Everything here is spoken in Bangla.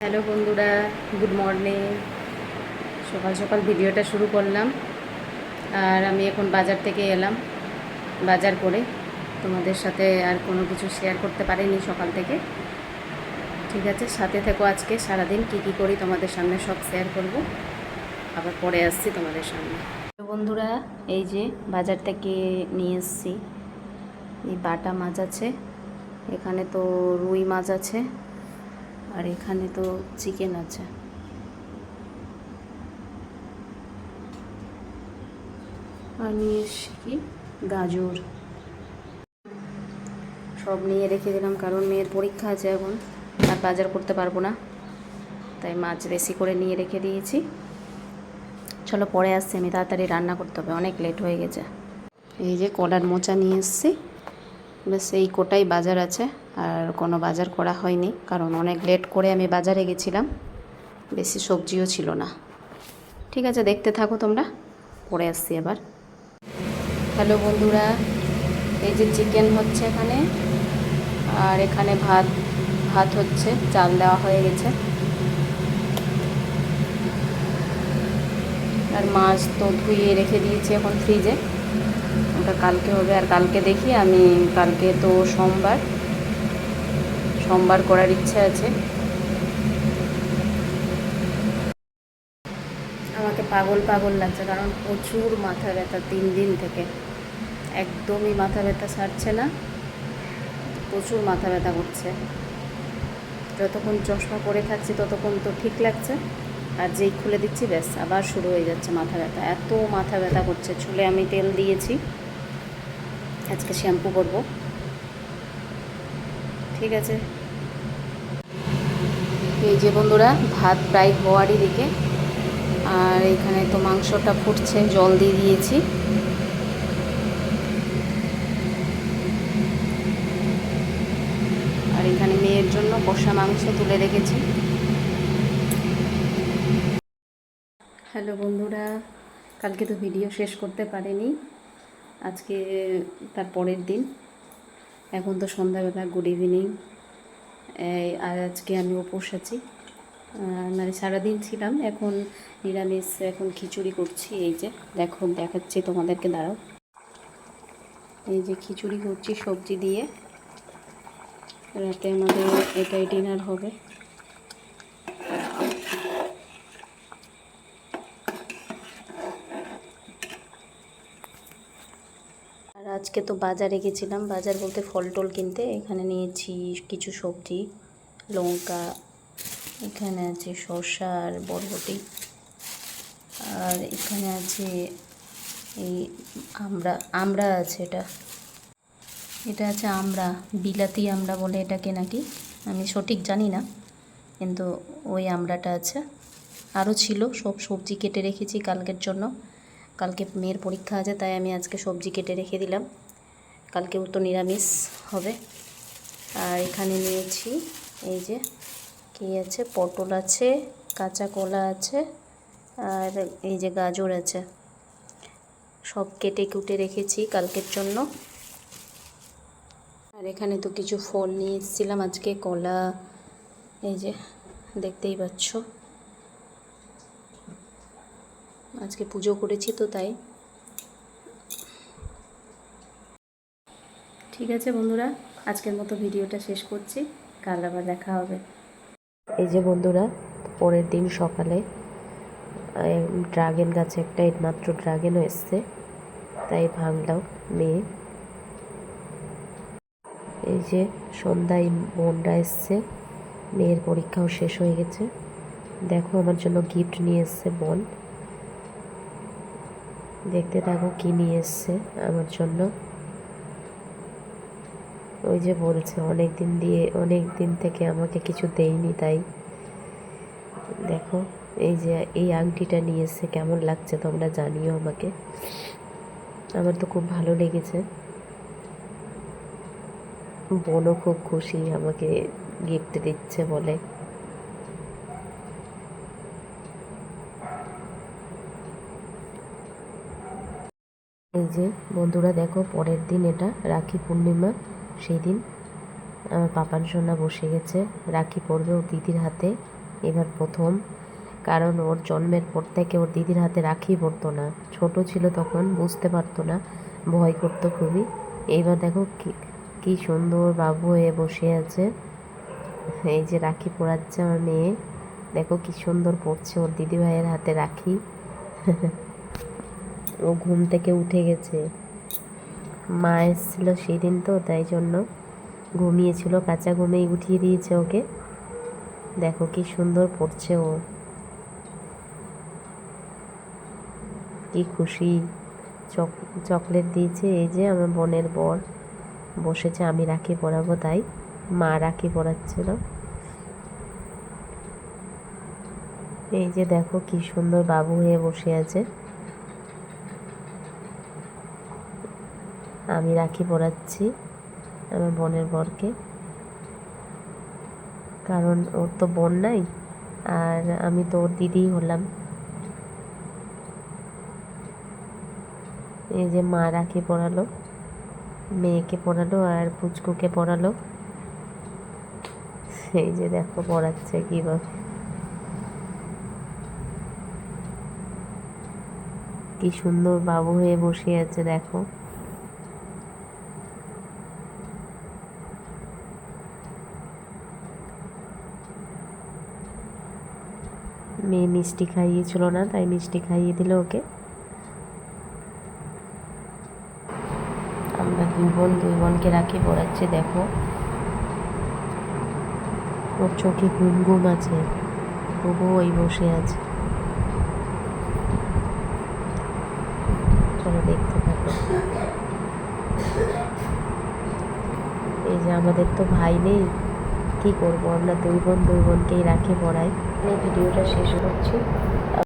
হ্যালো বন্ধুরা, গুড মর্নিং। সকাল সকাল ভিডিওটা শুরু করলাম। আর আমি এখন বাজার থেকে এলাম। বাজার করে তোমাদের সাথে আর কোনো কিছু শেয়ার করতে পারিনি সকাল থেকে। ঠিক আছে, সাথে থেকো। আজকে সারাদিন কি করি তোমাদের সামনে সব শেয়ার করব। আবার পরে আসছি তোমাদের সামনে। তো বন্ধুরা, এই যে বাজার থেকে নিয়ে এসেছি। এই বাটা মাছ আছে, এখানে তো রুই মাছ আছে, আর এখানে তো চিকেন আছে। আর নিয়ে এসছি কি গাজর, সব নিয়ে রেখে দিলাম, কারণ মেয়ের পরীক্ষা আছে এখন, আর বাজার করতে পারবো না, তাই মাছ বেশি করে নিয়ে রেখে দিয়েছি। চলো পরে আসছি, আমি তাড়াতাড়ি রান্না করতে হবে, অনেক লেট হয়ে গেছে। এই যে কলার মোচা নিয়ে এসেছি, ব্যাস এই কোটাই বাজার আছে, আর কোনো বাজার করা হয়নি, কারণ অনেক লেট করে আমি বাজারে গেছিলাম, বেশি সবজিও ছিল না। ঠিক আছে, দেখতে থাকো তোমরা, পরে আসছি আবার। হ্যালো বন্ধুরা, এই যে চিকেন হচ্ছে এখানে, আর এখানে ভাত ভাত হচ্ছে, চাল দেওয়া হয়ে গেছে। আর মাছ তো ধুয়ে রেখে দিয়েছি এখন ফ্রিজে, ওটা কালকে হবে। আর কালকে দেখি আমি, কালকে তো সোমবার করার ইচ্ছা আছে। আমাকে পাগল পাগল লাগছে, কারণ প্রচুর মাথা ব্যথা 3 দিন থেকে, একদমই মাথা ব্যথা ছাড়ছে না, প্রচুর মাথা ব্যথা করছে। যতক্ষণ চশমা পরে থাকছি ততক্ষণ তো ঠিক লাগছে, আর যেই খুলে দিচ্ছি ব্যাস আবার শুরু হয়ে যাচ্ছে মাথা ব্যথা। এত মাথা ব্যথা করছে। চুলে আমি তেল দিয়েছি, আজকে শ্যাম্পু করব। ঠিক আছে, এই যে বন্ধুরা, ভাত প্রায় হওয়ারই দিকে, আর এখানে তো মাংসটা ফুটছে, জল দিয়ে দিয়েছি। আর এখানে মেয়ের জন্য কষা মাংস তুলে রেখেছি। হ্যালো বন্ধুরা, কালকে তো ভিডিও শেষ করতে পারিনি, আজকে তার পরের দিন। এখন তো সন্ধ্যাবেলা, গুড ইভিনিং। আর আজকে আমি উপোস আছি, মানে সারাদিন ছিলাম। এখন নিরামিষ, এখন খিচুড়ি করছি। এই যে দেখো, দেখাচ্ছি তোমাদেরকে, দাঁড়াও। এই যে খিচুড়ি করছি সবজি দিয়ে, রাতে আমাদের এটাই ডিনার হবে। আর আজকে তো বাজারে গেছিলাম, বাজার বলতে ফল টল কিনতে। এখানে নিয়েছি কিছু সবজি, লঙ্কা, এখানে আছে শসা আর বরবটি, আর এখানে আছে এই আমড়া আছে। এটা আছে আমড়া, বিলাতি আমড়া বলে এটাকে নাকি, আমি সঠিক জানি না, কিন্তু ওই আমড়াটা আছে। আরও ছিল, সব সবজি কেটে রেখেছি কালকের জন্য। কালকে মেয়ের পরীক্ষা আছে, তাই আমি আজকে সবজি কেটে রেখে দিলাম, কালকেও তো নিরামিষ হবে। আর এখানে নিয়েছি এই যে কী আছে, পটল আছে, কাঁচা কলা আছে, আর এই যে গাজর আছে, সব কেটে কুটে রেখেছি কালকের জন্য। আর এখানে তো কিছু ফল নিয়ে এসেছিলাম আজকে, কলা, এই যে দেখতেই পাচ্ছ, আজকে পুজো করেছি তো তাই। ঠিক আছে বন্ধুরা, আজকের মতো ভিডিওটা শেষ করছি, কাল আবার দেখা হবে। এই যে বন্ধুরা, পরের দিন সকালে ড্রাগন গাছে একটা মাত্র ড্রাগনও এসছে, তাই ভাঙলাম মেয়ে। এই যে সন্ধ্যায় বোনরা এসছে, মেয়ের পরীক্ষাও শেষ হয়ে গেছে। দেখো, আমার জন্য গিফট নিয়ে এসছে বোন, দেখতে থাকো কি নিয়ে এসছে আমার জন্য। ওই যে বলছে অনেক দিন থেকে আমাকে কিছু দেয়নি, তাই দেখো। এই যে এই আংটিটা নিয়ে এসছে, কেমন লাগছে তোমরা জানিও আমাকে, আমার তো খুব ভালো লেগেছে। বোনও খুব খুশি আমাকে গিফট দিচ্ছে বলে। এই যে বন্ধুরা দেখো, পরের দিন এটা রাখি পূর্ণিমা, সেই দিন আমার পাপান সোনা বসে গেছে, রাখি পরবে ওর দিদির হাতে। এবার প্রথম, কারণ ওর জন্মের পর থেকে ওর দিদির হাতে রাখি পরতো না, ছোট ছিল তখন, বুঝতে পারতো না, ভয় করতো খুবই। এইবার দেখো কি সুন্দর বাবু হয়ে বসে আছে। এই যে রাখি পরাচ্ছে আমার মেয়ে, দেখো কি সুন্দর পড়ছে ওর দিদি ভাইয়ের হাতে রাখি। ও ঘুম থেকে উঠে গেছে, মা এসেছিলো সেই দিন তো, তাই জন্য ঘুমিয়েছিল, কাঁচা ঘুমেই উঠিয়ে দিয়েছে ওকে। দেখো কি সুন্দর পড়ছে ও, কি খুশি। চকলেট দিয়েছে। এই যে আমার বোনের বর বসেছে, আমি রাখি পরাবো তাই মা রাখি পরাচ্ছিল। এই যে দেখো কি সুন্দর বাবু হয়ে বসে আছে, আমি রাখি পরাচ্ছি আমার বোনের বরকে, কারণ ওর তো বোন নাই, আর আমি তো ওর দিদিই হলাম। এই যে মা রাখি পরালো, মেয়েকে পরালো আর পুচকুকে পরালো। এই যে দেখো পরাচ্ছে কীভাবে, কি সুন্দর বাবু হয়ে বসে আছে দেখো। মেয়ে মিষ্টি খাইয়েছিল না, তাই মিষ্টি খাইয়ে দিল ওকে। আমরা দুই বোনকে রাখি পরাচ্ছি। দেখো ওর চোখে ঘুম ঘুম আছে, তবুও ওই বসে আছে। চলো দেখতে থাকো। এই যে আমাদের তো ভাই নেই, কি করব, আমরা দুই বোনকেই রাখি পরাই। ভিডিওটা শেষ করছি।